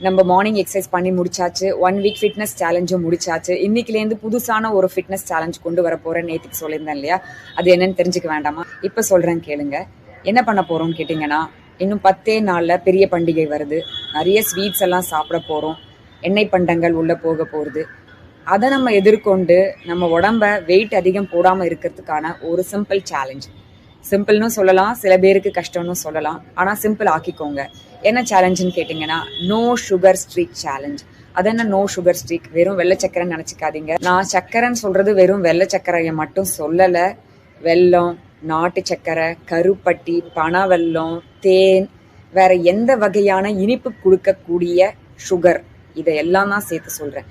நம்ம morning exercise பண்ணி முடிச்சாச்சு. 1 வீக் ஃபிட்னஸ் சேலஞ்சும் முடிச்சாச்சு. இன்னைக்குலேருந்து புதுசான ஒரு ஃபிட்னஸ் சேலஞ்ச் கொண்டு வர போகிறேன். நேற்றுக்கு சொல்லியிருந்தேன் இல்லையா, அது என்னன்னு தெரிஞ்சுக்க வேண்டாமா? இப்போ சொல்கிறேன் கேளுங்க. என்ன பண்ண போகிறோம்னு கேட்டிங்கன்னா, இன்னும் 10 நாளில் பெரிய பண்டிகை வருது. நிறைய ஸ்வீட்ஸ் எல்லாம் சாப்பிட போகிறோம். எண்ணெய் பண்டங்கள் உள்ளே போக போகிறது. அதை நம்ம எதிர்கொண்டு நம்ம உடம்ப வெயிட் அதிகம் போடாமல் இருக்கிறதுக்கான ஒரு சிம்பிள் சேலஞ்ச். சிம்பிள்னு சொல்லலாம், சில பேருக்கு கஷ்டம்னு சொல்லலாம். ஆனால் சிம்பிள் ஆக்கிக்கோங்க. என்ன சேலஞ்சுன்னு கேட்டிங்கன்னா, நோ சுகர் ஸ்ட்ரீக் சேலஞ்ச். அது என்ன நோ சுகர் ஸ்ட்ரீக்? வெறும் வெள்ளை சக்கரைன்னு நினச்சிக்காதீங்க. நான் சக்கரைன்னு சொல்கிறது வெறும் வெள்ளை சக்கரையை மட்டும் சொல்லலை. வெல்லம், நாட்டு சக்கரை, கருப்பட்டி, பனவெல்லம், தேன், வேற எந்த வகையான இனிப்பு கொடுக்கக்கூடிய சுகர், இதையெல்லாம் தான் சேர்த்து சொல்கிறேன்.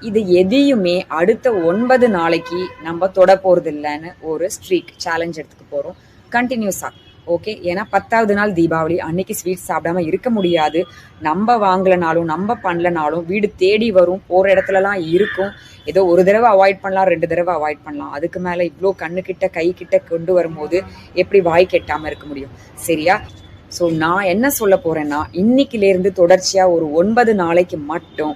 இது எதையுமே அடுத்த 9 நாளைக்கு நம்ம தொட போகிறது இல்லைன்னு ஒரு ஸ்ட்ரீக் சேலஞ்ச் எடுத்துக்க போகிறோம் கண்டினியூஸாக. ஓகே, ஏன்னா 10வது நாள் தீபாவளி, அன்னைக்கு ஸ்வீட்ஸ் சாப்பிடாம இருக்க முடியாது. நம்ம வாங்கலனாலும் நம்ம பண்ணலனாலும் வீடு தேடி வரும், போகிற இடத்துலலாம் இருக்கும். ஏதோ ஒரு தடவை அவாய்ட் பண்ணலாம், 2 தடவை அவாய்ட் பண்ணலாம். அதுக்கு மேலே இவ்வளோ கண்ணுக்கிட்ட கைக்கிட்ட கொண்டு வரும்போது எப்படி வாய் கெட்டாமல் இருக்க முடியும்? சரியா? ஸோ நான் என்ன சொல்ல போகிறேன்னா, இன்னைக்கிலேருந்து தொடர்ச்சியாக ஒரு 9 நாளைக்கு மட்டும்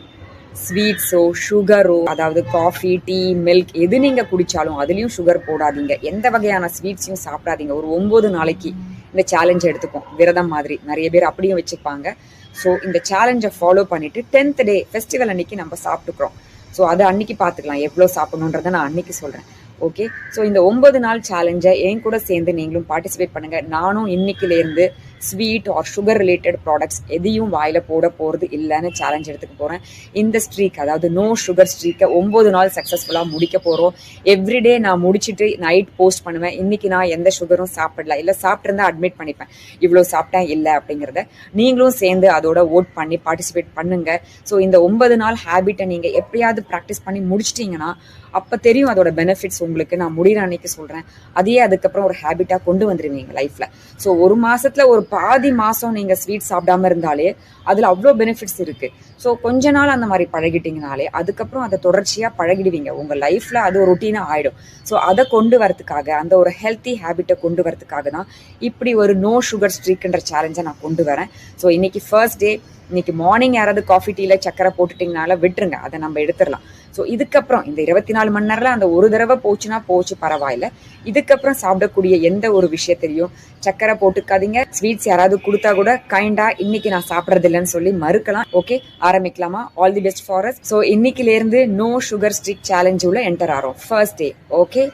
ஸ்வீட்ஸோ சுகரோ, அதாவது காஃபி, டீ, மில்க் எது நீங்கள் குடித்தாலும் அதுலேயும் சுகர் போடாதீங்க. எந்த வகையான ஸ்வீட்ஸையும் சாப்பிடாதீங்க. ஒரு 9 நாளைக்கு இந்த சேலஞ்சை எடுத்துப்போம். விரதம் மாதிரி நிறைய பேர் அப்படியும் வச்சுப்பாங்க. ஸோ இந்த சேலஞ்சை ஃபாலோ பண்ணிவிட்டு 10th டே ஃபெஸ்டிவல் அன்னைக்கு நம்ம சாப்பிட்டுக்கிறோம். ஸோ அது அன்னைக்கு பார்த்துக்கலாம், எவ்வளோ சாப்பிடணுன்றதை நான் அன்னைக்கு சொல்கிறேன். ஓகே, ஸோ இந்த 9 நாள் சேலஞ்சை என் கூட சேர்ந்து நீங்களும் பார்ட்டிசிபேட் பண்ணுங்கள். நானும் இன்னைக்கிலேருந்து sweet or sugar related products எதையும் வாயில் போட போகிறது இல்லைன்னு சேலஞ்ச் எடுத்துக்க போகிறேன். இந்த ஸ்ட்ரீக், அதாவது நோ சுகர் ஸ்ட்ரீக்கை 9 நாள் சக்ஸஸ்ஃபுல்லாக முடிக்க போகிறோம். எவ்ரிடே நான் முடிச்சுட்டு நைட் போஸ்ட் பண்ணுவேன், இன்றைக்கி நான் எந்த சுகரும் சாப்பிடல, இல்லை சாப்பிட்ருந்தா அட்மிட் பண்ணிப்பேன் இவ்வளோ சாப்பிட்டேன் இல்லை அப்படிங்கிறத. நீங்களும் சேர்ந்து அதோட ஓட் பண்ணி பார்ட்டிசிபேட் பண்ணுங்கள். ஸோ இந்த 9 நாள் ஹேபிட்டை நீங்கள் எப்படியாவது ப்ராக்டிஸ் பண்ணி முடிச்சிட்டிங்கன்னா அப்போ தெரியும் அதோட பெனிஃபிட்ஸ் உங்களுக்கு. நான் முடிகிற அன்னைக்கு சொல்கிறேன். அதையே அதுக்கப்புறம் ஒரு ஹேபிட்டாக கொண்டு வந்துடுவீங்க லைஃப்பில். ஸோ ஒரு மாதத்தில் ஒரு பாதி மாதம் நீங்கள் ஸ்வீட் சாப்பிடாம இருந்தாலே அதில் அவ்வளோ பெனிஃபிட்ஸ் இருக்குது. ஸோ கொஞ்ச நாள் அந்த மாதிரி பழகிட்டிங்கனாலே அதுக்கப்புறம் அதை தொடர்ச்சியாக பழகிடுவீங்க. உங்கள் லைஃப்பில் அது ஒரு ரொட்டீனாக ஆகிடும். ஸோ அதை கொண்டு வரதுக்காக, அந்த ஒரு ஹெல்த்தி ஹேபிட்டை கொண்டு வரதுக்காக தான் இப்படி ஒரு நோ சுகர் ஸ்ட்ரீக்ன்ற சேலஞ்சை நான் கொண்டு வரேன். ஸோ இன்னைக்கு ஃபர்ஸ்ட் டே. இன்னைக்கு மார்னிங் யாராவது காஃபி டீயில் சக்கரை போட்டுட்டிங்கனால விட்டுருங்க, அதை நம்ம எடுத்துடலாம். ஸோ இதுக்கப்புறம் இந்த 24 மணி நேரத்தில் அந்த ஒரு தடவை போச்சுன்னா போச்சு, பரவாயில்ல. இதுக்கப்புறம் சாப்பிடக்கூடிய எந்த ஒரு விஷயத்திலையும் சக்கரை போட்டுக்காதீங்க. ஸ்வீட்ஸ் யாராவது கொடுத்தா கூட கைண்டாக இன்னைக்கு நான் சாப்பிட்றது இல்லைன்னு சொல்லி மறுக்கலாம். ஓகே, ஆரம்பிக்கலாமா? All the best for us. So இன்னைக்கிலேருந்து நோ சுகர் ஸ்ட்ரீக் சேலஞ்ச் உள்ள என்டர் ஆகிறோம் ஃபர்ஸ்ட் டே. ஓகே.